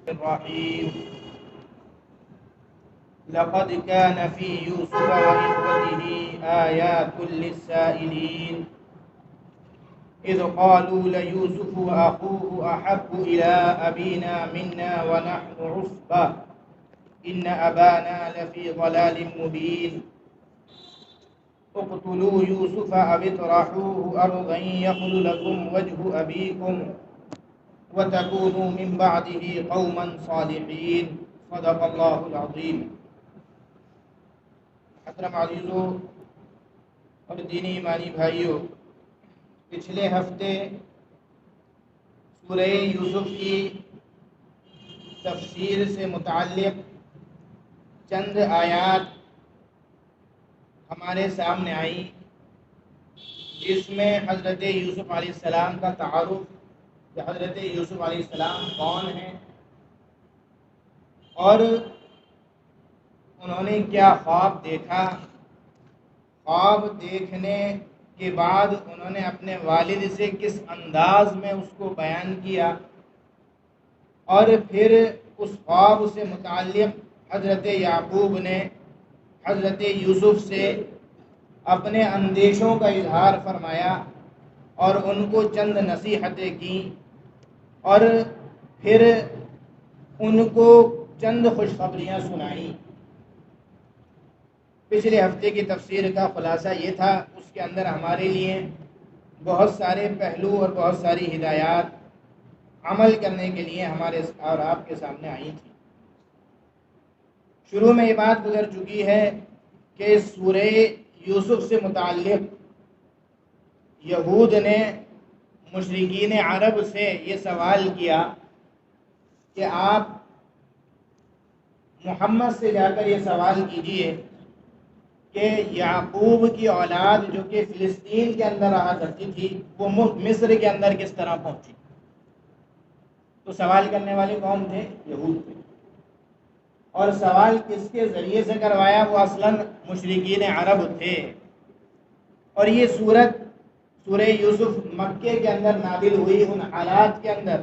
الرحيم لقد كان في يوسف وإخوته آيات للسائلين إذ قالوا ليوسف وأخوه أحب إلى أبينا منا ونحن عصبة إن أبانا لفي ضلال مبين اقتلوا يوسف أو اطرحوه أرضا يخل لكم وجه أبيكم وتكونوا من بعده قوما صالحين صدق الله العظيم۔ محترم عزیزو اور دینی ایمانی بھائیوں، پچھلے ہفتے سورہ یوسف کی تفسیر سے متعلق چند آیات ہمارے سامنے آئی، جس میں حضرت یوسف علیہ السلام کا تعارف کہ حضرت یوسف علیہ السلام کون ہیں اور انہوں نے کیا خواب دیکھا، خواب دیکھنے کے بعد انہوں نے اپنے والد سے کس انداز میں اس کو بیان کیا، اور پھر اس خواب سے متعلق حضرت یعقوب نے حضرت یوسف سے اپنے اندیشوں کا اظہار فرمایا اور ان کو چند نصیحتیں کیں، اور پھر ان کو چند خوشخبریاں سنائیں۔ پچھلے ہفتے کی تفسیر کا خلاصہ یہ تھا، اس کے اندر ہمارے لیے بہت سارے پہلو اور بہت ساری ہدایات عمل کرنے کے لیے ہمارے اور آپ کے سامنے آئی تھیں۔ شروع میں یہ بات گزر چکی ہے کہ سورہ یوسف سے متعلق یہود نے مشرکین عرب سے یہ سوال کیا کہ آپ محمد سے جا کر یہ سوال کیجئے کہ یعقوب کی اولاد جو کہ فلسطین کے اندر رہا کرتی تھی وہ مصر کے اندر کس طرح پہنچی۔ تو سوال کرنے والے کون تھے؟ یہود تھے، اور سوال کس کے ذریعے سے کروایا؟ وہ اصلاً مشرکین عرب تھے۔ اور یہ سورہ یوسف مکے کے اندر نازل ہوئی ان حالات کے اندر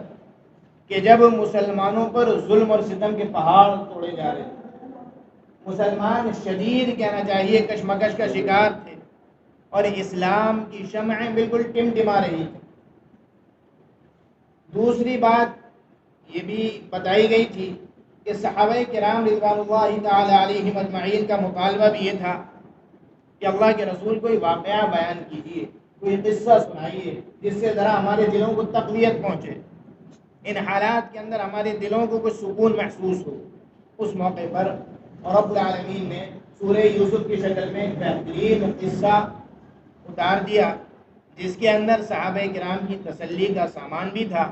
کہ جب مسلمانوں پر ظلم اور ستم کے پہاڑ توڑے جا رہے تھے، مسلمان شدید کہنا چاہیے کشمکش کا شکار تھے، اور اسلام کی شمعیں بالکل ٹمٹما رہی تھی۔ دوسری بات یہ بھی بتائی گئی تھی کہ صحابہ کرام رضوان اللہ تعالی علیہم اجمعین کا مطالبہ بھی یہ تھا کہ اللہ کے رسول کوئی واقعہ بیان کیجیے، کوئی قصہ سنائیے جس سے ذرا ہمارے دلوں کو تقویت پہنچے، ان حالات کے اندر ہمارے دلوں کو کچھ سکون محسوس ہو۔ اس موقع پر رب العالمین نے سورہ یوسف کی شکل میں ایک بہترین قصہ اتار دیا، جس کے اندر صحابہ کرام کی تسلی کا سامان بھی تھا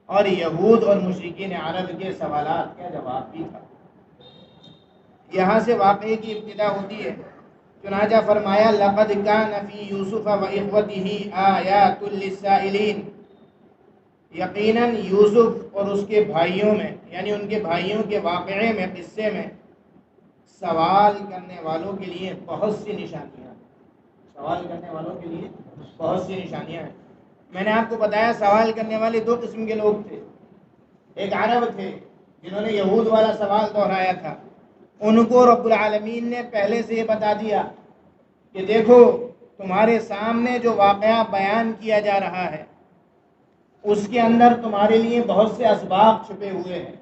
اور یہود اور مشرکین عرب کے سوالات کا جواب بھی تھا۔ یہاں سے واقعے کی ابتدا ہوتی ہے۔ چنانچہ فرمایا لقد کان فی یوسف واخوته آیات للسائلین، یقیناً یوسف اور اس کے بھائیوں میں، یعنی ان کے بھائیوں کے واقعے میں، قصے میں سوال کرنے والوں کے لیے بہت سی نشانیاں ہیں۔ سوال کرنے والوں کے لیے بہت سی نشانیاں ہیں۔ میں نے آپ کو بتایا سوال کرنے والے دو قسم کے لوگ تھے۔ ایک عرب تھے جنہوں نے یہود والا سوال دہرایا تھا، ان کو رب العالمین نے پہلے سے یہ بتا دیا کہ دیکھو تمہارے سامنے جو واقعہ بیان کیا جا رہا ہے اس کے اندر تمہارے لیے بہت سے اسباب چھپے ہوئے ہیں،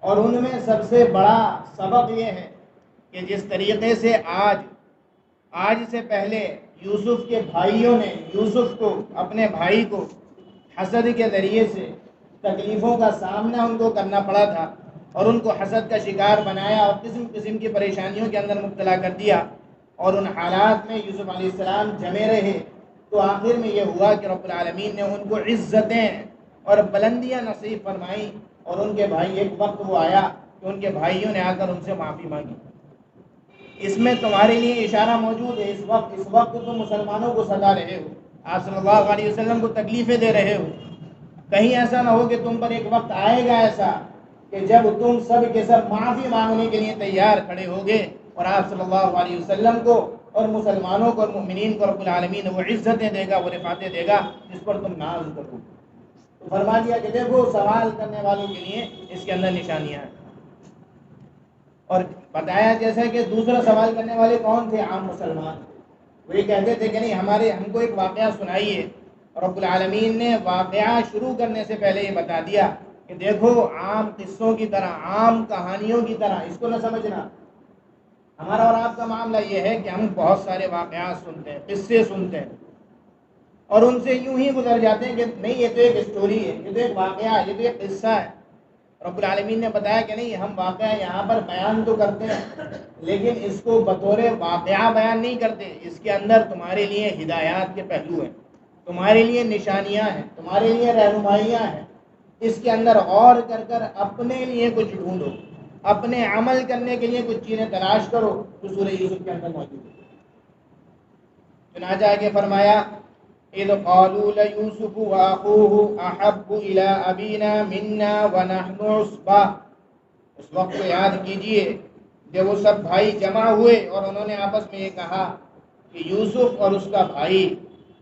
اور ان میں سب سے بڑا سبق یہ ہے کہ جس طریقے سے آج سے پہلے یوسف کے بھائیوں نے یوسف کو، اپنے بھائی کو حسد کے ذریعے سے تکلیفوں کا سامنا ان کو کرنا پڑا تھا اور ان کو حسد کا شکار بنایا اور قسم قسم کی پریشانیوں کے اندر مبتلا کر دیا، اور ان حالات میں یوسف علیہ السلام جمے رہے، تو آخر میں یہ ہوا کہ رب العالمین نے ان کو عزتیں اور بلندیاں نصیب فرمائیں، اور ان کے بھائی ایک وقت وہ آیا کہ ان کے بھائیوں نے آ کر ان سے معافی مانگی۔ اس میں تمہارے لیے اشارہ موجود ہے، اس وقت تم مسلمانوں کو ستا رہے ہو، آپ صلی اللہ علیہ وسلم کو تکلیفیں دے رہے ہو، کہیں ایسا نہ ہو کہ تم پر ایک وقت آئے گا ایسا کہ جب تم سب کے سب معافی مانگنے کے لیے تیار کھڑے ہوگے، اور آپ صلی اللہ علیہ وسلم کو اور مسلمانوں کو اور مؤمنین کو رب العالمین وہ عزتیں دے گا، وہ رفعتیں دے گا جس پر تم ناز کرو۔ تو فرما دیا کہ دیکھو سوال کرنے والوں کے لیے اس کے اندر نشانیاں ہیں. اور بتایا جیسا کہ دوسرا سوال کرنے والے کون تھے؟ عام مسلمان. وہ یہ کہتے تھے کہ نہیں ہم کو ایک واقعہ سنائیے. رب العالمین نے واقعہ شروع کرنے سے پہلے یہ بتا دیا کہ دیکھو عام قصوں کی طرح، عام کہانیوں کی طرح اس کو نہ سمجھنا. ہمارا اور آپ کا معاملہ یہ ہے کہ ہم بہت سارے واقعات سنتے ہیں، قصے سنتے ہیں اور ان سے یوں ہی گزر جاتے ہیں کہ نہیں یہ تو ایک اسٹوری ہے، یہ تو ایک واقعہ ہے، یہ تو ایک قصہ ہے. رب العالمین نے بتایا کہ نہیں ہم واقعہ یہاں پر بیان تو کرتے ہیں لیکن اس کو بطور واقعہ بیان نہیں کرتے. اس کے اندر تمہارے لیے ہدایات کے پہلو ہیں، تمہارے لیے نشانیاں ہیں، تمہارے لیے رہنمائیاں ہیں. اس کے اندر غور کر کر اپنے لیے کچھ ڈھونڈو، اپنے عمل کرنے کے لیے کچھ چیزیں تلاش کرو جو سورہ یوسف کے اندر موجود ہے. چنانچہ آگے فرمایا اذ قالوا ليوسف واخوه احب الى ابينا منا ونحن عصبة. اس وقت کو یاد کیجئے جب وہ سب بھائی جمع ہوئے اور انہوں نے آپس میں یہ کہا کہ یوسف اور اس کا بھائی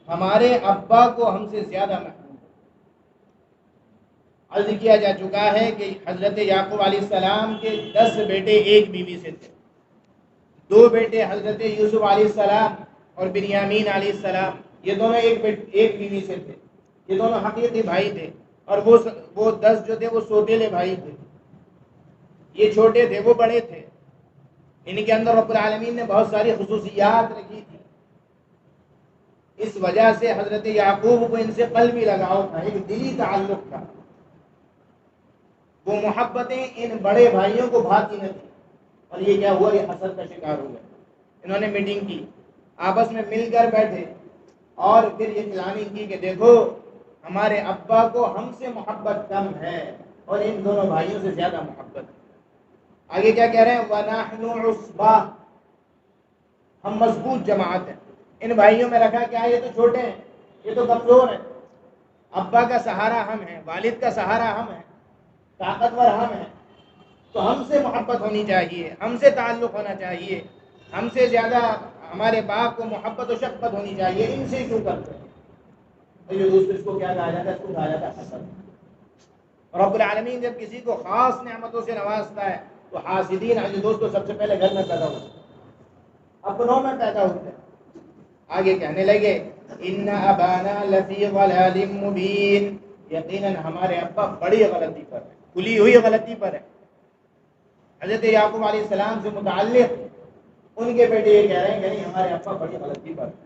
ہمارے ابا کو ہم سے زیادہ محبوب. عرض کیا جا چکا ہے کہ حضرت یعقوب علیہ السلام کے 10 بیٹے ایک بیوی سے تھے. 2 بیٹے حضرت یوسف علیہ السلام اور بنیامین علیہ السلام، یہ دونوں ایک بیوی سے تھے. یہ دونوں حقیقی بھائی تھے اور وہ 10 جو تھے وہ سوتیلے بھائی تھے. یہ چھوٹے تھے، وہ بڑے تھے. ان کے اندر رب العالمین نے بہت ساری خصوصیات رکھی تھی. اس وجہ سے حضرت یعقوب کو ان سے قلبی لگاؤ تھا، ایک دلی تعلق تھا. وہ محبتیں ان بڑے بھائیوں کو بھاتی نہ تھی. اور یہ کیا ہوا؟ یہ حسد کا شکار ہو گئے. انہوں نے میٹنگ کی، آپس میں مل کر بیٹھے اور پھر یہ پلاننگ کی کہ دیکھو ہمارے ابا کو ہم سے محبت کم ہے اور ان دونوں بھائیوں سے زیادہ محبت ہے. آگے کیا کہہ رہے ہیں؟ وَنَحْنُ عُصْبَةٌ، ہم مضبوط جماعت ہیں. ان بھائیوں میں رکھا کیا؟ یہ تو چھوٹے ہیں، یہ تو کمزور ہیں. ابا کا سہارا ہم ہیں، والد کا سہارا ہم ہیں، طاقتور ہم ہیں. تو ہم سے محبت ہونی چاہیے، ہم سے تعلق ہونا چاہیے، ہم سے زیادہ ہمارے باپ کو محبت و شفقت ہونی چاہیے. ان سے کیوں کرتے ہیں؟ یہ دوست اس کو کیا کہا جاتا ہے؟ اس کو کہا جاتا ہے حسد. رب العالمین جب کسی کو خاص نعمتوں سے نوازتا ہے تو حاسدین عزیز دوستوں سب سے پہلے گھر میں پیدا ہوتے ہیں، اپنوں میں پیدا ہوتے ہیں. آگے کہنے لگے ان ابانا لفی ضلال مبین، یقیناً ہمارے ابا بڑی غلطی پر ہے، کھلی ہوئی غلطی پر ہے. حضرت یعقوب علیہ السلام سے متعلق ان کے بیٹے یہ کہہ رہے ہیں کہ نہیں ہمارے ابا بڑی غلطی پر ہے.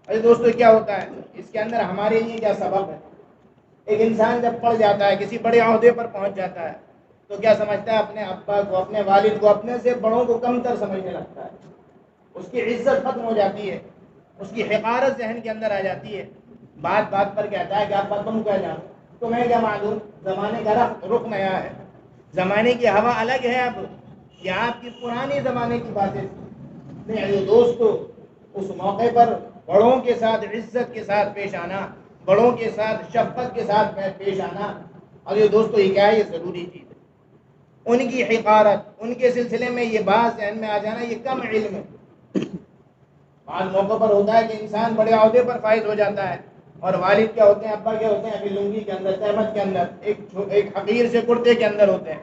ارے دوستو کیا ہوتا ہے اس کے اندر ہمارے لیے کیا سبب ہے؟ ایک انسان جب پڑھ جاتا ہے، کسی بڑے عہدے پر پہنچ جاتا ہے تو کیا سمجھتا ہے؟ اپنے ابا کو، اپنے والد کو اپنے سے بڑوں کو کم تر سمجھنے لگتا ہے. اس کی عزت ختم ہو جاتی ہے، اس کی حقارت ذہن کے اندر آ جاتی ہے. بات بات پر کہتا ہے کہ ابا تم کیا جانو، تمہیں کیا معلوم؟ زمانے کا رخ نیا ہے، زمانے کی ہوا الگ ہے. اب یہ آپ کی پرانے زمانے کی باتیں تھیں. دوستو اس موقع پر بڑوں کے ساتھ عزت کے ساتھ پیش آنا، بڑوں کے ساتھ شفقت کے ساتھ پیش آنا، اور یہ دوستو یہ کیا ہے؟ یہ ضروری چیز ہے. ان کی حقارت، ان کے سلسلے میں یہ بات ذہن میں آ جانا یہ کم علم ہے. بعض موقع پر ہوتا ہے کہ انسان بڑے عہدے پر فائز ہو جاتا ہے اور والد کیا ہوتے ہیں، ابا کیا ہوتے ہیں، ابھی لنگی کے اندر، تہمت کے اندر، ایک حقیر سے کرتے کے اندر ہوتے ہیں،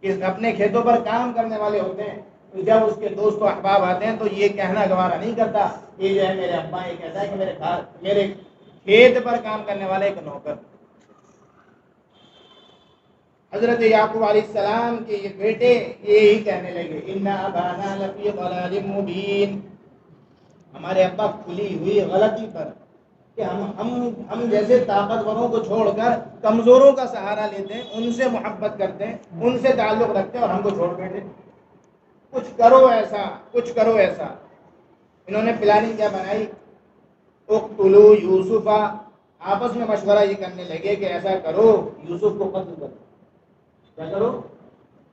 کہ اپنے کھیتوں پر کام کرنے والے ہوتے ہیں. تو جب اس کے دوست و احباب آتے ہیں تو یہ کہنا گوارا نہیں کرتا یہ جو ہے میرے ابا، یہ کہتا ہے کہ میرے کھیت پر کام کرنے والا ایک نوکر. حضرت یعقوب علیہ السلام کے یہ بیٹے یہی کہنے لگے ان ابانا لفی ضلال مبین، ہمارے ابا کھلی ہوئی غلطی پر کہ ہم جیسے طاقتوروں کو چھوڑ کر کمزوروں کا سہارا لیتے ہیں، ان سے محبت کرتے ہیں، ان سے تعلق رکھتے ہیں اور ہم کو چھوڑ بیٹھے. کچھ کرو ایسا، کچھ کرو ایسا. انہوں نے پلاننگ کیا بنائی؟ اقتلوا یوسف، آپس میں مشورہ یہ کرنے لگے کہ ایسا کرو یوسف کو قتل کرو. کیا کرو؟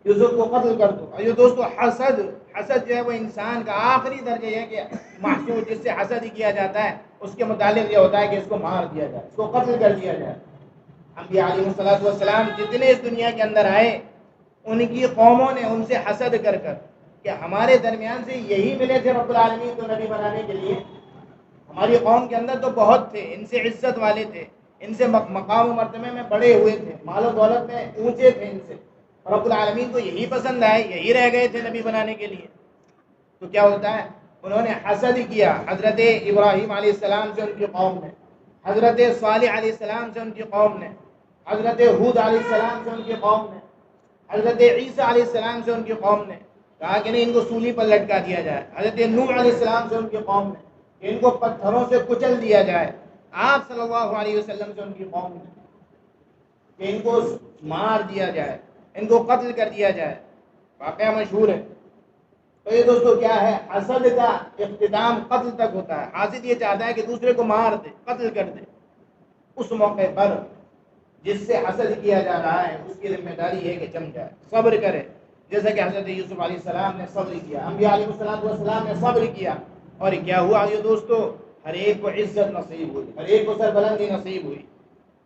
یوسف کو قتل کر دو. اور یہ دوستو حسد جو ہے وہ انسان کا آخری درجہ ہے کہ محسوس جس سے حسد ہی کیا جاتا ہے اس کے متعلق یہ ہوتا ہے کہ اس کو مار دیا جائے، اس کو قتل کر دیا جائے. انبیاء علیہ الصلوۃ والسلام جتنے اس دنیا کے اندر آئے ان کی قوموں نے ان سے حسد کر کہ ہمارے درمیان سے یہی ملے تھے رب العالمین کو نبی بنانے کے لیے. ہماری قوم کے اندر تو بہت تھے، ان سے عزت والے تھے، ان سے مقام و مرتبے میں بڑے ہوئے تھے، مال و دولت میں اونچے تھے ان سے، اور رب العالمین کو یہی پسند آئے، یہی رہ گئے تھے نبی بنانے کے لیے. تو کیا ہوتا ہے، انہوں نے حسد کیا حضرت ابراہیم علیہ السلام سے ان کی قوم نے، حضرت صالح علیہ السلام سے ان کی قوم نے، حضرت ہود علیہ السلام سے ان کی قوم نے، حضرت عیسیٰ علیہ السلام سے ان کی قوم نے کہا کہ نہیں ان کو سولی پر لٹکا دیا جائے. حضرت نوح علیہ السلام سے ان کی قوم نے کہ ان کو پتھروں سے کچل دیا جائے. آپ صلی اللہ علیہ وسلم سے ان کی قوم نے کہ ان کو مار دیا جائے، ان کو قتل کر دیا جائے. واقعہ مشہور ہے. تو یہ دوستو کیا ہے، حسد کا اختتام قتل تک ہوتا ہے. حاسد یہ چاہتا ہے کہ دوسرے کو مار دے، قتل کر دے. اس موقع پر جس سے حسد کیا جا رہا ہے اس کی ذمہ داری ہے کہ جم جائے، صبر کرے، جیسا کہ حضرت یوسف علیہ السلام نے صبر کیا، انبیاء علیہ السلام نے صبر کیا. اور کیا ہوا یہ دوستو، ہر ایک کو عزت نصیب ہوئی، ہر ایک کو سربلندی نصیب ہوئی.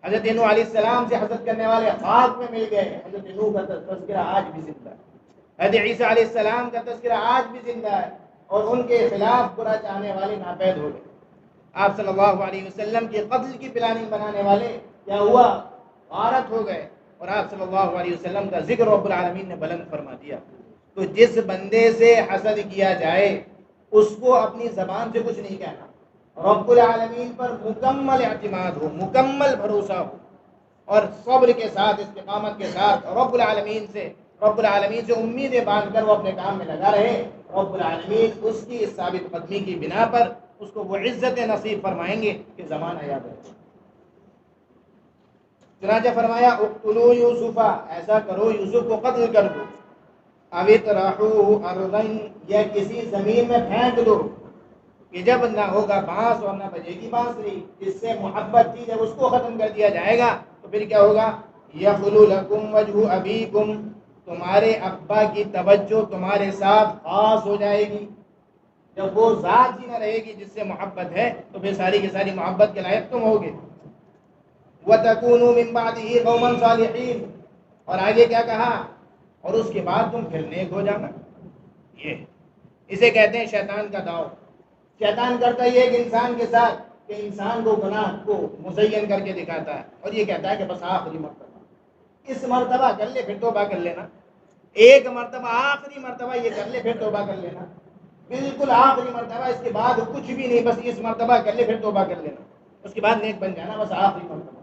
حضرت نوح علیہ السلام سے حسد کرنے والے خاک میں مل گئے. حضرت نوح کا تذکرہ آج بھی زندہ ہے. حضرت عیسیٰ علیہ السلام کا تذکرہ آج بھی زندہ ہے، اور ان کے خلاف برا چاہنے والے ناپید ہو گئے. آپ صلی اللہ علیہ وسلم کے قتل کی پلاننگ بنانے والے کیا ہوا، غارت ہو گئے. اور آپ صلی اللہ علیہ وسلم کا ذکر رب العالمین نے بلند فرما دیا. تو جس بندے سے حسد کیا جائے اس کو اپنی زبان سے کچھ نہیں کہنا، رب العالمین پر مکمل اعتماد ہو، مکمل بھروسہ ہو، اور صبر کے ساتھ، استقامت کے ساتھ رب العالمین سے امیدیں باندھ کر وہ اپنے کام میں لگا رہے. رب العالمین اس کی ثابت قدمی کی بنا پر اس کو وہ عزت نصیب فرمائیں گے کہ زمانہ یاد رہے. چنانچہ فرمایا اقتلوا یوسف، ایسا کرو یوسف کو قتل کر دو، او اطرحوه ارضا، یا کسی زمین میں پھینک دو کہ جب نہ ہوگا بانس اور نہ بجے گی بانسری. جس سے محبت تھی جب اس کو ختم کر دیا جائے گا تو پھر کیا ہوگا، یخلو لکم وجہ ابیکم، تمہارے ابا کی توجہ تمہارے ساتھ خاص ہو جائے گی. جب وہ ذات ہی نہ رہے گی جس سے محبت ہے تو پھر ساری کی ساری محبت کے لائق تم ہوگے. وَتَكُونُوا مِن بَعْدِهِ قَوْمًا صَالِحِينَ، اور آگے کیا کہا، اور اس کے بعد تم پھر نیک ہو جانا. یہ اسے کہتے ہیں شیطان کا داؤ. شیطان کرتا یہ ایک انسان کے ساتھ کہ انسان کو گناہ کو مزین کر کے دکھاتا ہے، اور یہ کہتا ہے کہ بس آخری مرتبہ، اس مرتبہ کر لے پھر توبہ کر لینا، ایک مرتبہ آخری مرتبہ یہ کر لے پھر توبہ کر لینا، بالکل آخری مرتبہ، اس کے بعد کچھ بھی نہیں، بس اس مرتبہ کر لے پھر توبہ کر لینا، اس کے بعد نیک بن جانا، بس آخری مرتبہ.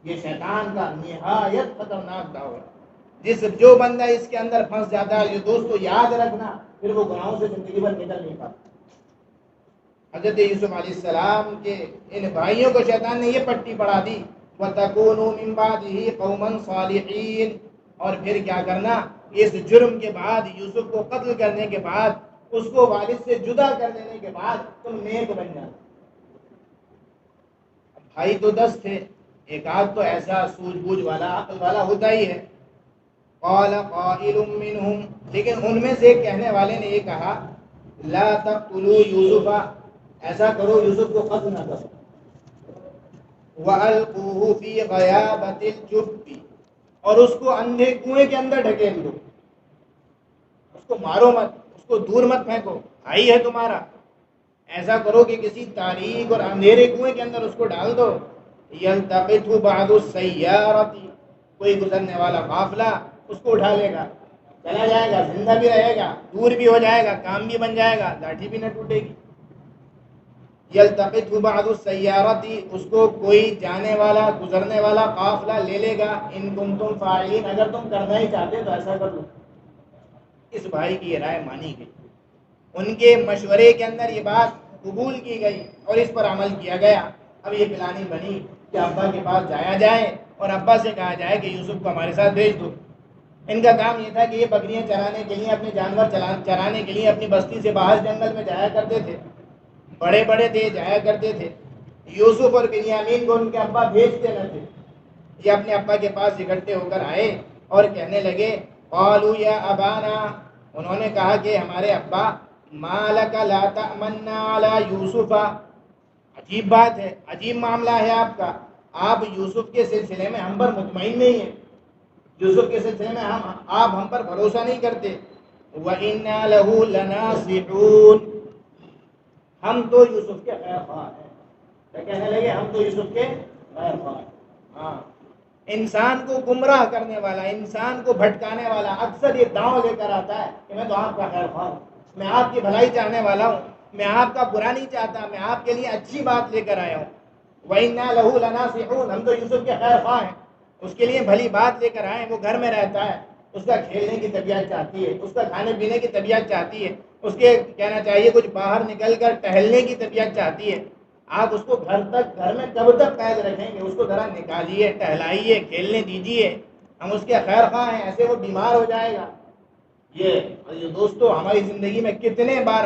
یہ شیطان کا نہایت خطرناک دعویٰ ہے. جو بندہ اس کے اندر پھنس جاتا ہے، یہ دوستو یاد رکھنا، پھر وہ گناہوں سے زندگی بھر نکل نہیں پاتا. حضرت یوسف علیہ السلام کے ان بھائیوں کو شیطان نے یہ پٹی پڑھا دی، وَتَكُونُوا مِن بَعْدِهِ قَوْمًا صَالِحِينَ، اور پھر کیا کرنا، اس جرم کے بعد، یوسف کو قتل کرنے کے بعد، اس کو والد سے جدا کر دینے کے بعد تم نیک بن جانا. بھائی تو 10 تھے، ایک آدھ تو ایسا سوجھ بوجھ والا، عقل والا ہوتا ہی ہے. قال قائل منهم، لیکن ان میں سے ایک کہنے والے نے یہ کہا، لا تقتلوا یوسف، ایسا کرو یوسف کو قتل نہ کرو، وَأَلْقُوهُ فِي غَيَابَتِ الْجُبِّ، اور اس کو اندھے کنویں کے اندر ڈھکیل دو، اس کو مارو مت، اس کو دور مت پھینکو، بھائی ہے تمہارا. ایسا کرو کہ کسی تاریک اور اندھیرے کنویں کے اندر اس کو ڈال دو. یلتقطہ بعض السیارۃ، کوئی گزرنے والا قافلہ اس کو اٹھا لے گا، چلا جائے گا، زندہ بھی رہے گا، دور بھی ہو جائے گا، کام بھی بن جائے گا، لاٹھی بھی نہ ٹوٹے گی. یلتقطہ بعض السیارۃ، اس کو کوئی جانے والا گزرنے والا قافلہ لے لے گا. ان کنتم فاعلین، اگر تم کرنا ہی چاہتے تو ایسا کر لو. اس بھائی کی یہ رائے مانی گئی، ان کے مشورے کے اندر یہ بات قبول کی گئی اور اس پر عمل کیا گیا. اب یہ پلاننگ بنی کہ ابا کے پاس جایا جائے اور ابا سے کہا جائے کہ یوسف کو ہمارے ساتھ بھیج دو. ان کا کام یہ تھا کہ یہ بکریاں چرانے کے لیے، اپنے جانور چرانے کے لیے اپنی بستی سے باہر جنگل میں جایا کرتے تھے، بڑے بڑے تھے، جایا کرتے تھے. یوسف اور بنیامین کو ان کے ابا بھیجتے نہ تھے. یہ اپنے ابا کے پاس اکٹھے ہو کر آئے اور کہنے لگے، قالوا یا ابانا، انہوں نے کہا کہ ہمارے ابا، ما لک لا تأمنا علی یوسف، عجیب بات ہے، عجیب معاملہ ہے آپ کا، آپ یوسف کے سلسلے میں ہم پر مطمئن نہیں ہیں، یوسف کے سلسلے میں آپ ہم پر بھروسہ نہیں کرتے. وَإِنَّا لَهُ لَنَاصِحُونَ، ہم تو یوسف کے خیر خواہ ہیں. کہنے لگے ہم تو یوسف کے خیر خواہ. ہاں، انسان کو گمراہ کرنے والا، انسان کو بھٹکانے والا اکثر یہ دعویٰ لے کر آتا ہے کہ میں تو آپ کا خیر خواہ ہوں، میں آپ کی بھلائی چاہنے والا ہوں، میں آپ کا برا نہیں چاہتا، میں آپ کے لیے اچھی بات لے کر آیا ہوں. وَإِنَّا لَهُ لَنَاصِحُونَ، ہم تو یوسف کے خیر خواہ ہیں، اس کے لیے بھلی بات لے کر آئے. وہ گھر میں رہتا ہے، اس کا کھیلنے کی طبیعت چاہتی ہے، اس کا کھانے پینے کی طبیعت چاہتی ہے، اس کے کہنا چاہیے کچھ باہر نکل کر ٹہلنے کی طبیعت چاہتی ہے. آپ اس کو گھر میں کب تک قید رکھیں گے؟ اس کو ذرا نکالیے، ٹہلائیے، کھیلنے دیجیے. ہم اس کے خیر خواہ ہیں، ایسے وہ بیمار ہو جائے گا. یہ دوستو، ہماری زندگی میں کتنے بار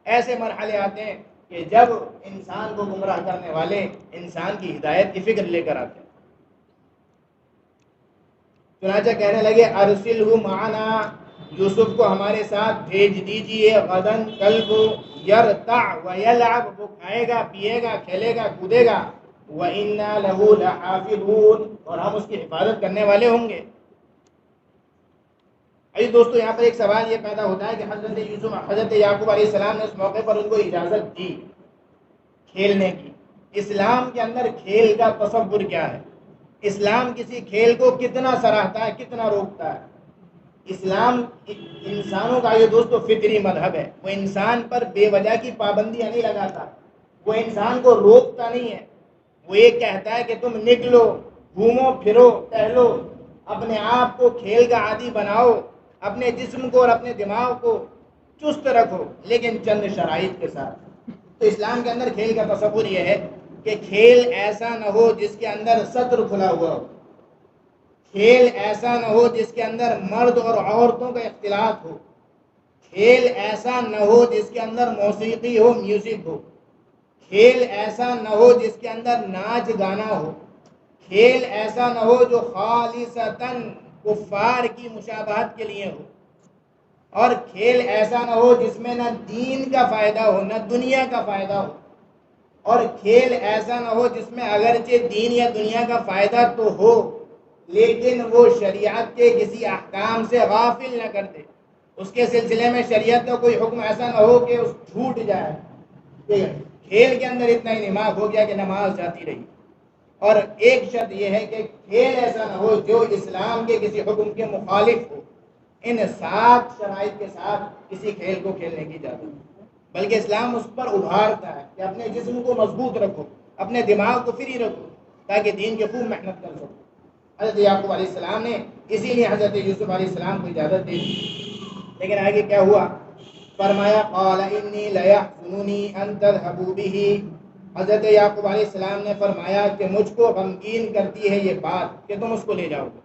ایسے مرحلے آتے ہیں کہ جب انسان کو گمراہ کرنے والے انسان کی ہدایت کی فکر لے کر آتے ہیں. چنانچہ کہنے لگے ارسلہ معنا، یوسف کو ہمارے ساتھ بھیج دیجئے، غدن، کل کو، یرتع ویلعب، وہ کھائے گا، پیے گا، کھیلے گا، کودے گا. وَإِنَّا لَهُ لَحَافِظُونَ، اور ہم اس کی حفاظت کرنے والے ہوں گے. دوستو، یہاں پر ایک سوال یہ پیدا ہوتا ہے کہ حضرت یعقوب علیہ السلام نے اس موقع پر ان کو اجازت دی کھیلنے کی. اسلام کے اندر کھیل کا تصور کیا ہے؟ اسلام کسی کھیل کو کتنا سراہتا ہے، کتنا روکتا ہے؟ اسلام انسانوں کا یہ دوستو فطری مذہب ہے. وہ انسان پر بے وجہ کی پابندیاں نہیں لگاتا، وہ انسان کو روکتا نہیں ہے. وہ یہ کہتا ہے کہ تم نکلو، گھومو پھرو، ٹہلو، اپنے آپ کو کھیل کا عادی بناؤ، اپنے جسم کو اور اپنے دماغ کو چست رکھو، لیکن چند شرائط کے ساتھ. تو اسلام کے اندر کھیل کا تصور یہ ہے کہ کھیل ایسا نہ ہو جس کے اندر سطر کھلا ہوا ہو، کھیل ایسا نہ ہو جس کے اندر مرد اور عورتوں کا اختلاط ہو، کھیل ایسا نہ ہو جس کے اندر موسیقی ہو، میوزک ہو، کھیل ایسا نہ ہو جس کے اندر ناچ گانا ہو، کھیل ایسا نہ ہو جو خالصتاً کفار کی مشابہت کے لیے ہو، اور کھیل ایسا نہ ہو جس میں نہ دین کا فائدہ ہو نہ دنیا کا فائدہ ہو، اور کھیل ایسا نہ ہو جس میں اگرچہ دین یا دنیا کا فائدہ تو ہو لیکن وہ شریعت کے کسی احکام سے غافل نہ کر دے. اس کے سلسلے میں شریعت کا کوئی حکم ایسا نہ ہو کہ اس چھوٹ جائے. کھیل کے اندر اتنا ہی دماغ ہو گیا کہ نماز جاتی رہی. اور ایک شرط یہ ہے کہ کھیل ایسا نہ ہو جو اسلام کے کسی حکم کے مخالف ہو. ان 7 شرائط کے ساتھ کسی کھیل کو کھیلنے کی اجازت ہے. بلکہ اسلام اس پر ابھارتا ہے کہ اپنے جسم کو مضبوط رکھو، اپنے دماغ کو فری رکھو، تاکہ دین کے خوب محنت کر سکو. حضرت یعقوب علیہ السلام نے اسی لیے حضرت یوسف علیہ السلام کو اجازت دی. لیکن آگے کیا ہوا؟ فرمایا قال انی لیحزننی ان تذهبوا به. حضرت یعقوب علیہ السلام نے فرمایا کہ مجھ کو غمگین کرتی ہے یہ بات کہ تم اس کو لے جاؤ گے.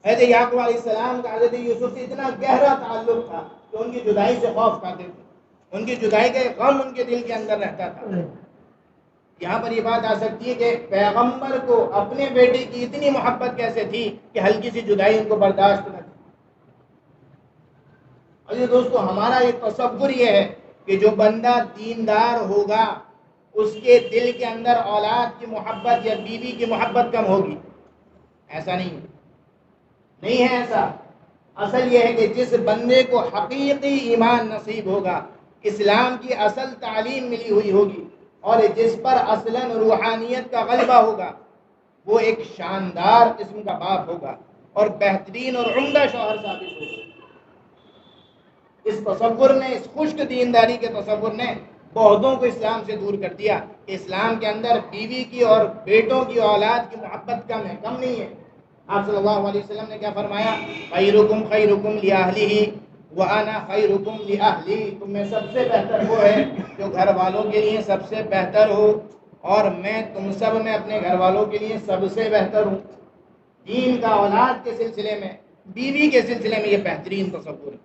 حضرت یعقوب علیہ السلام کا حضرت یوسف سے اتنا گہرا تعلق تھا کہ ان کی جدائی سے خوف کھاتے تھے، ان کی جدائی کا غم ان کے دل کے اندر رہتا تھا. یہاں پر یہ بات آ سکتی ہے کہ پیغمبر کو اپنے بیٹے کی اتنی محبت کیسے تھی کہ ہلکی سی جدائی ان کو برداشت نہ تھی. اور دوستو، ہمارا یہ تصور یہ ہے کہ جو بندہ دیندار ہوگا اس کے دل کے اندر اولاد کی محبت یا بیوی کی محبت کم ہوگی. ایسا نہیں ہے ایسا. اصل یہ ہے کہ جس بندے کو حقیقی ایمان نصیب ہوگا، اسلام کی اصل تعلیم ملی ہوئی ہوگی اور جس پر اصلاً روحانیت کا غلبہ ہوگا، وہ ایک شاندار قسم کا باپ ہوگا اور بہترین اور عمدہ شوہر ثابت ہوگا. اس تصور نے، اس خشک دینداری کے تصور نے بہتوں کو اسلام سے دور کر دیا. اسلام کے اندر بیوی کی اور بیٹوں کی، اولاد کی محبت کم ہے، کم نہیں ہے. آپ صلی اللہ علیہ وسلم نے کیا فرمایا؟ خیرکم خیرکم لأہلہ وأنا خیرکم لأہلی. تم میں سب سے بہتر وہ ہے جو گھر والوں کے لیے سب سے بہتر ہو، اور میں تم سب میں اپنے گھر والوں کے لیے سب سے بہتر ہوں. دین کا اولاد کے سلسلے میں، بیوی کے سلسلے میں یہ بہترین تصور ہے.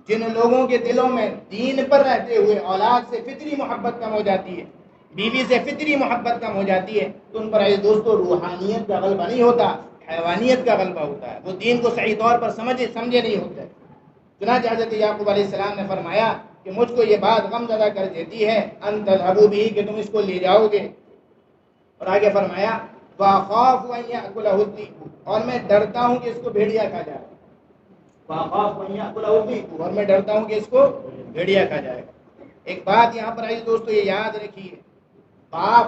جن لوگوں کے دلوں میں دین پر رہتے ہوئے اولاد سے فطری محبت کم ہو جاتی ہے، بیوی سے فطری محبت کم ہو جاتی ہے، تو ان پر دوستو روحانیت کا غلبہ نہیں ہوتا، حیوانیت کا غلبہ ہوتا ہے. وہ دین کو صحیح طور پر سمجھے نہیں ہوتے. چنانچہ حضرت یعقوب علیہ السلام نے فرمایا کہ مجھ کو یہ بات غم زدہ کر دیتی ہے ان تذهبوا به، کہ تم اس کو لے جاؤ گے. اور آگے فرمایا وَأَخَافُ أَن يَأْكُلَهُ الذِّئْبُ، اور میں ڈرتا ہوں کہ اس کو بھیڑیا کھا جائے. وَأَخَافُ أَن يَأْكُلَهُ الذِّئْبُ، اور میں ڈرتا ہوں کہ اس کو بھیڑیا کھا جائے. ایک بات یہاں پر آئی دوستو، یہ یاد رکھیے، باپ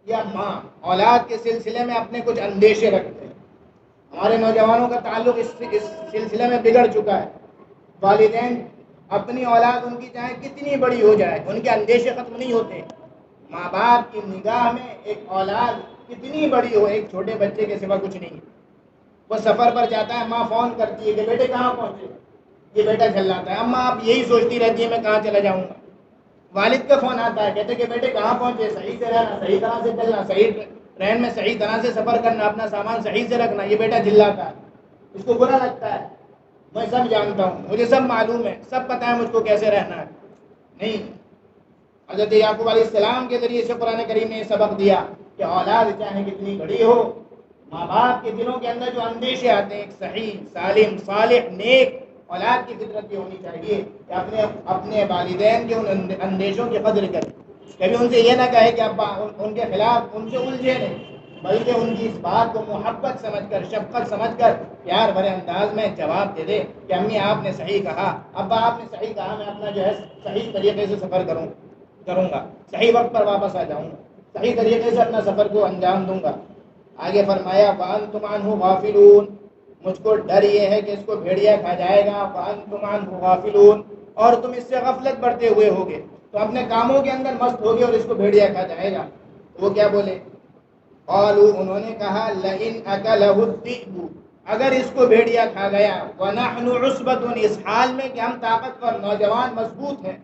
یا ماں اولاد کے سلسلے میں اپنے کچھ اندیشے رکھتے ہیں. ہمارے نوجوانوں کا تعلق اس سلسلے میں بگڑ چکا ہے. والدین اپنی اولاد ان کی چاہے کتنی بڑی ہو جائے ان کے اندیشے ختم نہیں ہوتے. ماں باپ کی نگاہ میں ایک اولاد کتنی بڑی ہو ایک چھوٹے بچے کے سوا کچھ نہیں. وہ سفر پر جاتا ہے, ماں فون کرتی ہے کہ بیٹے کہاں پہنچے, یہ بیٹا جھلاتا ہے. اماں آپ یہی سوچتی رہتی ہے میں کہاں چلا جاؤں گا. والد کا فون آتا ہے, کہتے کہ بیٹے کہاں پہنچے, صحیح سے رہنا, صحیح طرح سے چلنا, صحیح ٹرین میں صحیح طرح سے سفر کرنا, اپنا سامان صحیح سے رکھنا. یہ بیٹا جھلاتا ہے, اس کو برا لگتا ہے. میں سب جانتا ہوں, مجھے سب معلوم ہے, سب پتہ ہے مجھ کو کیسے رہنا ہے. نہیں, حضرت یعقوب علیہ السلام کے ذریعے سے قرآن کریم نے یہ سبق دیا کہ اولاد چاہے کتنی بڑی ہو, ماں باپ کے دلوں کے اندر جو اندیشے آتے ہیں, ایک صحیح سالم صالح نیک اولاد کی فطرت یہ ہونی چاہیے کہ اپنے والدین کے ان اندیشوں کی قدر کریں. کبھی ان سے یہ نہ کہے کہ ابا ان کے خلاف ان سے الجھے نہیں, بلکہ ان کی اس بات کو محبت سمجھ کر, شفقت سمجھ کر, پیار بھرے انداز میں جواب دے دے کہ امی آپ نے صحیح کہا, ابا آپ نے صحیح کہا, میں اپنا جو ہے صحیح طریقے سے سفر کروں گا, صحیح وقت پر واپس آ جاؤں گا, صحیح طریقے سے اپنا سفر کو انجام دوں گا. آگے فرمایا وَأَنْتُمْ عَنْهُ غَافِلُونَ, مجھ کو ڈر یہ ہے کہ اس کو بھیڑیا کھا جائے گا. وَأَنْتُمْ عَنْهُ غَافِلُونَ, اور تم اس سے غفلت برتے ہوئے ہوگے, تو اپنے کاموں کے اندر مست ہوگے اور اس کو بھیڑیا کھا جائے گا. وہ کیا بولے؟ قالوا, انہوں نے کہا لَإِنْ أَكَلَهُ الذِّئْبُ, اگر اس کو بھیڑیا کھا گیا, وَنَحْنُ عُصْبَةٌ, اس حال میں کہ ہم طاقتور نوجوان مضبوط ہیں,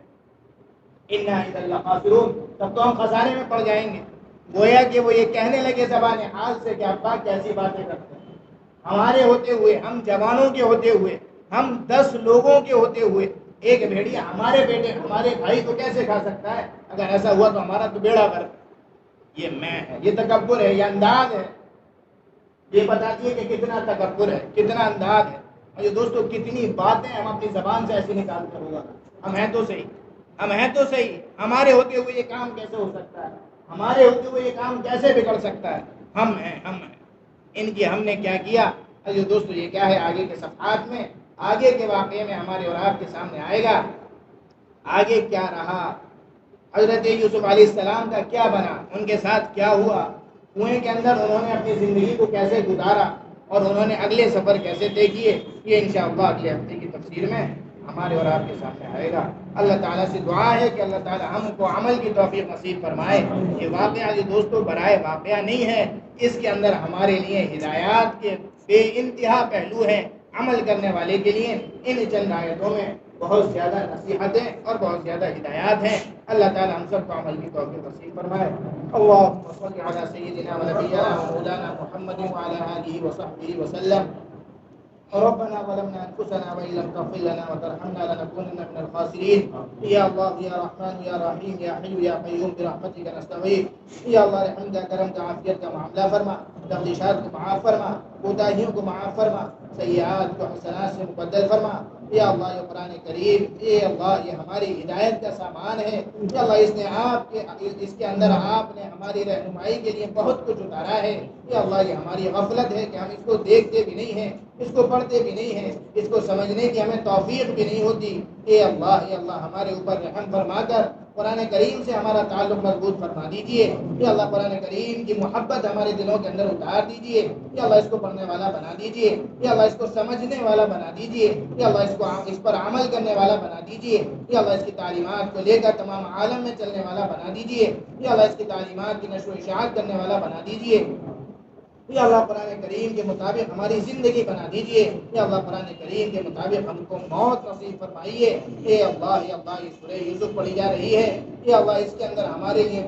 إِنَّا إِذًا لَخَاسِرُونَ, تب تو ہم خسارے میں پڑ جائیں گے. گویا کہ وہ یہ کہنے لگے زبان حال سے کہ ابا کیسی باتیں کرتے ہیں, ہمارے ہوتے ہوئے, ہم جوانوں کے ہوتے ہوئے, ہم 10 لوگوں کے ہوتے ہوئے ایک بھیڑیا ہمارے بیٹے ہمارے بھائی کو کیسے کھا سکتا ہے؟ اگر ایسا ہوا تو ہمارا تو بیڑا غرق. یہ میں ہے, یہ تکبر ہے, یہ انداز ہے. یہ بتاتی ہے کہ کتنا تکبر ہے, کتنا انداز ہے. اور یہ دوستو کتنی باتیں ہم اپنی زبان سے ایسی نکال کر ہوگا, ہم ہیں تو صحیح, ہم ہیں تو صحیح, ہمارے ہوتے ہوئے یہ کام کیسے ہو سکتا ہے, ہمارے ہوتے ہوئے یہ کام کیسے بگڑ سکتا ہے. ہم ہیں, ہم ہیں, ان کی ہم نے کیا کیا. جو دوستو یہ کیا ہے, آگے کے صفحات میں, آگے کے واقعے میں ہمارے اور آپ کے سامنے آئے گا. آگے کیا رہا, حضرت یوسف علیہ السلام کا کیا بنا, ان کے ساتھ کیا ہوا, کنویں کے اندر انہوں نے اپنی زندگی کو کیسے گزارا, اور انہوں نے اگلے سفر کیسے طے کیے, یہ انشاءاللہ اگلے ہفتے کی تفسیر میں ہمارے اور آپ کے سامنے آئے گا. اللہ تعالیٰ سے دعا ہے کہ اللہ تعالیٰ ہم کو عمل کی توفیق نصیب فرمائے. یہ واقعہ جو دوستو برائے واقعہ نہیں ہے, اس کے اندر ہمارے لیے ہدایات کے بے انتہا پہلو ہیں. عمل کرنے والے کے لیے ان چند آیتوں میں بہت زیادہ نصیحتیں اور بہت زیادہ ہدایات ہیں. اللہ تعالیٰ ہم سب کو عمل کی توفیق نصیب فرمائے. اللهم صل على سيدنا ونبينا ومولانا محمد وعلى آله وصحبه وسلم. ربنا ظلمنا انفسنا وان لم تغفر لنا وترحمنا لنكونن من الخاسرين. يا الله يا رحمن يا رحيم يا حي يا قيوم برحمتك نستغيث. یا اللہ رحم کا, کرم کا, عافیت کا معاملہ فرما, تقدیشات کو معاف فرما, کوتاہیوں کو معاف فرما, سیئات کو حسنات سے مبدل فرما. یا اللہ یہ قرآن کریم, اے اللہ یہ ہماری ہدایت کا سامان ہے. یا اللہ اس کے اندر آپ نے ہماری رہنمائی کے لیے بہت کچھ اتارا ہے. یا اللہ یہ ہماری غفلت ہے کہ ہم اس کو دیکھتے بھی نہیں ہیں, اس کو پڑھتے بھی نہیں ہیں, اس کو سمجھنے کی ہمیں توفیق بھی نہیں ہوتی. اے اللہ ہمارے اوپر رحم فرما کر قرآن کریم سے ہمارا تعلق مضبوط فرما دیجئے. یا اللہ قرآن کریم کی محبت ہمارے دلوں کے اندر اتار دیجئے. یا اللہ اس کو پڑھنے والا بنا دیجئے. یا اللہ اس کو سمجھنے والا بنا دیجئے. یا اللہ اس پر عمل کرنے والا بنا دیجئے. یا اللہ اس کی تعلیمات کو لے کر تمام عالم میں چلنے والا بنا دیجئے. یا اللہ اس کی تعلیمات کی نشر و اشاعت کرنے والا بنا دیجئے. یا اللہ قرآن کریم کے مطابق ہماری زندگی بنا دیجئے. یا اللہ قرآن کریم کے مطابق ہم کو موت نصیب فرمائیے. اے اللہ یہ سورہ یوسف پڑھی جا رہی ہے. یا اللہ اس کے اندر ہمارے لیے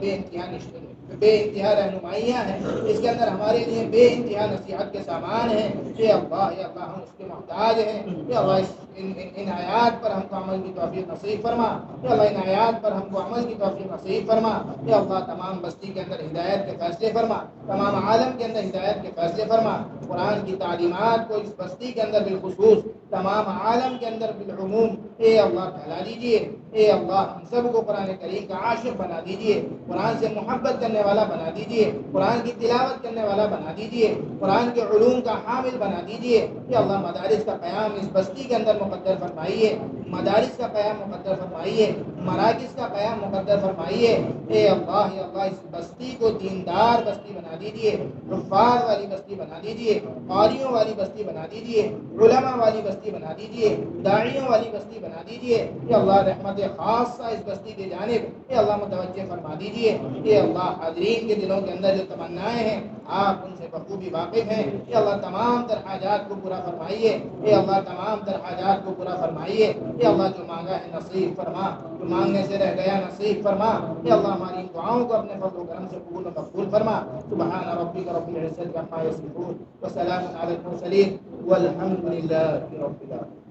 بے انتہا رہنمائیاں ہیں, اس کے اندر ہمارے لیے بے انتہا نصیحت کے سامان ہیں. اے اللہ ہم اس کے محتاج ہیں. یا اللہ ان آیات پر ہم کو عمل کی توفیق نصیب فرما. یا اللہ ان آیات پر ہم کو عمل کی توفیق نصیب فرما. یا اللہ تمام بستی کے اندر ہدایت کے فیصلے فرما, تمام عالم کے اندر ہدایت کے فیصلے فرما. قرآن کی تعلیمات کو اس بستی کے اندر بالخصوص, تمام عالم کے اندر بالعموم اے اللہ پھیلا دیجئے، اے اللہ ہم سب کو قرآن کریم کا عاشق بنا دیجئے، قرآن سے محبت کرنے والا بنا دیجئے، قرآن کی تلاوت کرنے والا بنا دیجئے، قرآن کے علوم کا حامل بنا دیجئے۔ اے اللہ مدارس کا قیام اس بستی کے اندر مقدر فرمائیے، مدارس کا قیام مقدر فرمائیے، مراکز کا قیام مقدر فرمائیے۔ اے اللہ اس بستی کو دیندار بستی بنا دیجئے، حفاظ والی بستی بنا دیجئے، قاریوں والی بستی بنا دیجئے، علماء والی بستی بنا دیجئے، داعیوں والی بستی بنا دیجئے۔ اے اللہ رحمت خاصہ اس بستی کی جانب اے اللہ متوجہ فرما دیجئے۔ اے اللہ حاضرین کے دلوں کے اندر جو تمنائیں ہیں آپ ان سے بخوبی واقف ہیں۔ اے اللہ تمام تر حاجات کو پورا فرمائیے، اے اللہ تمام تر حاجات کو پورا فرمائیے۔ اے اللہ جو مانگا ہے نصیب فرما، جو مانگنے سے رہ گیا نصیب فرما۔ اے اللہ ہماری ان دعاؤں کو اپنے فضل و کرم سے قبول و مقبول فرما۔ سبحان ربک رب العزت عما یصفون وسلام علی المرسلین والحمد للہ رب العالمین۔